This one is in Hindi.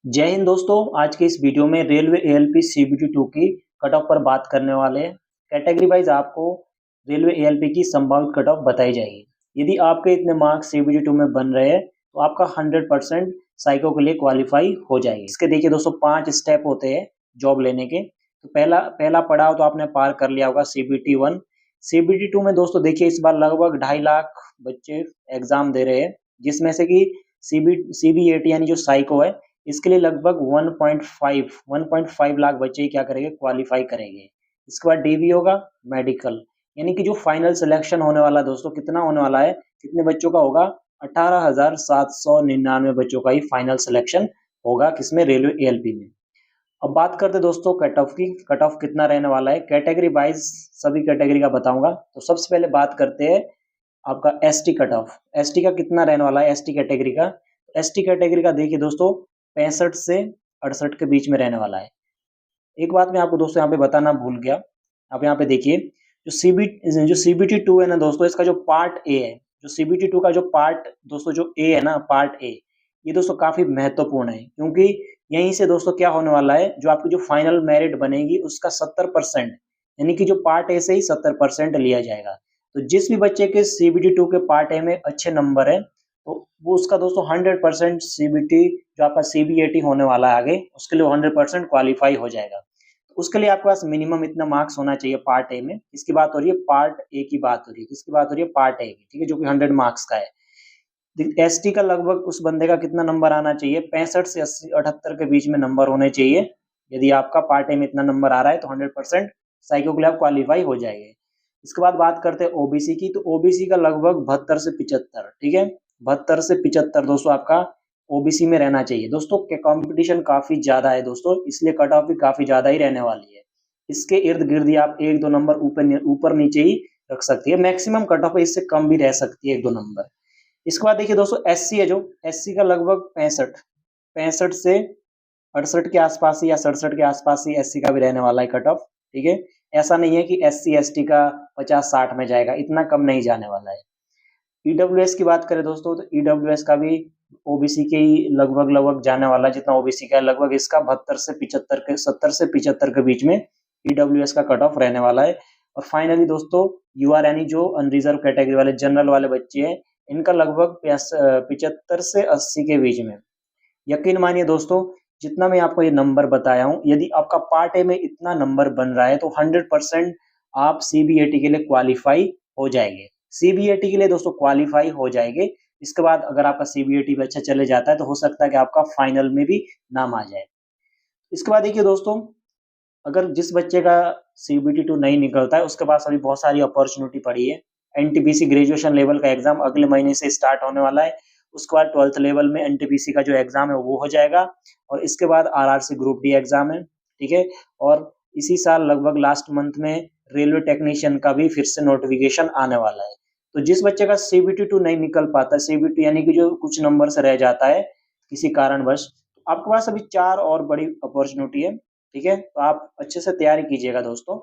जय हिंद दोस्तों। आज के इस वीडियो में रेलवे एएलपी सीबीटी 2 की कट ऑफ पर बात करने वाले हैं। कैटेगरी वाइज आपको रेलवे एएलपी की संभावित कट ऑफ बताई जाएगी। यदि आपके इतने मार्क्स सीबीटी 2 में बन रहे हैं तो आपका 100% साइको के लिए क्वालिफाई हो जाएगी। इसके देखिए दोस्तों 5 स्टेप होते हैं जॉब लेने के। तो पहला पहला पड़ाव तो आपने पार कर लिया होगा सीबीटी 1। सीबीटी 2 में दोस्तों देखिए इस बार लगभग 2.5 लाख बच्चे एग्जाम दे रहे हैं, जिसमें से कि सीबीएटी यानी जो साइको है इसके लिए लगभग 1.5 लाख बच्चे क्या करेंगे, क्वालिफाई करेंगे। इसके बाद डीवी होगा, मेडिकल, यानी कि जो फाइनल सिलेक्शन होने वाला दोस्तों कितना होने वाला है, कितने बच्चों का होगा, 18,799 बच्चों का ही फाइनल सिलेक्शन होगा किसमें, रेलवे एएलपी में। अब बात करते दोस्तों कट ऑफ की। कट ऑफ कितना रहने वाला है कैटेगरी वाइज, सभी कैटेगरी का बताऊंगा। तो सबसे पहले बात करते हैं आपका एसटी कट ऑफ। एसटी का कितना रहने वाला है, एसटी कैटेगरी का। एसटी कैटेगरी का देखिए दोस्तों 65 से 68 के बीच में रहने वाला है। एक बात मैं आपको दोस्तों यहाँ पे बताना भूल गया। आप यहाँ पे देखिए जो सीबीटी 2 है ना दोस्तों, इसका जो पार्ट ए है, जो सीबीटी 2 का जो पार्ट दोस्तों जो ए है ना, पार्ट ए, ये दोस्तों काफी महत्वपूर्ण है, क्योंकि यहीं से दोस्तों क्या होने वाला है, जो आपकी जो फाइनल मेरिट बनेगी उसका 70%, यानी कि जो पार्ट ए से ही 70% लिया जाएगा। तो जिस भी बच्चे के सीबीटी 2 के पार्ट ए में अच्छे नंबर है तो वो उसका दोस्तों 100% सीबीटी जो आपका सीबीएटी होने वाला है आगे, उसके लिए 100% क्वालिफाई हो जाएगा। तो उसके लिए आपके पास मिनिमम इतना मार्क्स होना चाहिए पार्ट ए में। इसकी बात हो रही है, पार्ट ए की बात हो रही है, किसकी बात हो रही है, पार्ट ए की, ठीक है, जो कि 100 मार्क्स का है। एसटी का लगभग उस बंदे का कितना नंबर आना चाहिए, 65 से 80 78 के बीच में नंबर होने चाहिए। यदि आपका पार्ट ए में इतना नंबर आ रहा है तो 100% साइको के लिए आप क्वालिफाई हो जाएंगे। इसके बाद बात करते हैं ओबीसी की। तो ओबीसी का लगभग 72 से 75, ठीक है, 72 से 75 दोस्तों आपका ओबीसी में रहना चाहिए। दोस्तों के कंपटीशन काफी ज्यादा है दोस्तों, इसलिए कट ऑफ भी काफी ज्यादा ही रहने वाली है। इसके इर्द गिर्द ही आप एक दो नंबर ऊपर नीचे ही रख सकती है। मैक्सिमम कट ऑफ इससे कम भी रह सकती है, एक दो नंबर। इसके बाद देखिए दोस्तों एससी है, जो एससी का लगभग 65 से 68 के आसपास ही या 67 के आसपास ही एससी का भी रहने वाला है कट ऑफ, ठीक है। ऐसा नहीं है कि एससी एसटी का 50-60 में जाएगा, इतना कम नहीं जाने वाला है। ईडब्ल्यूएस की बात करें दोस्तों तो ईडब्ल्यूएस का भी ओबीसी के ही लगभग लगभग जाने वाला है, जितना ओबीसी का है लगभग इसका 72 से 75 के 70 से 75 के बीच में ईडब्ल्यूएस का कट ऑफ रहने वाला है। और फाइनली दोस्तों यूआर यानी जो अनरिजर्व कैटेगरी वाले जनरल वाले बच्चे हैं, इनका लगभग 75 से 80 के बीच में। यकीन मानिए दोस्तों, जितना मैं आपको ये नंबर बताया हूँ, यदि आपका पार्ट ए में इतना नंबर बन रहा है तो 100% आप सीबीएटी के लिए क्वालिफाई हो जाएंगे। सीबीएटी के लिए दोस्तों क्वालिफाई हो जाएंगे। इसके बाद अगर आपका सीबीएटी भी अच्छा चले जाता है तो हो सकता है कि आपका फाइनल में भी नाम आ जाए। इसके बाद देखिए दोस्तों, अगर जिस बच्चे का सीबीटी 2 नहीं निकलता है उसके पास अभी बहुत सारी अपॉर्चुनिटी पड़ी है। एनटीपीसी ग्रेजुएशन लेवल का एग्जाम अगले महीने से स्टार्ट होने वाला है। उसके बाद 12th लेवल में एनटीपीसी का जो एग्जाम है वो हो जाएगा, और इसके बाद आरआरसी ग्रुप डी एग्जाम है, ठीक है। और इसी साल लगभग लास्ट मंथ में रेलवे टेक्नीशियन का भी फिर से नोटिफिकेशन आने वाला है। तो जिस बच्चे का सीबीटी 2 नहीं निकल पाता, सीबीटी यानी कि जो कुछ नंबर से रह जाता है किसी कारणवश, आपके पास अभी 4 और बड़ी अपॉर्चुनिटी है, ठीक है। तो आप अच्छे से तैयारी कीजिएगा दोस्तों।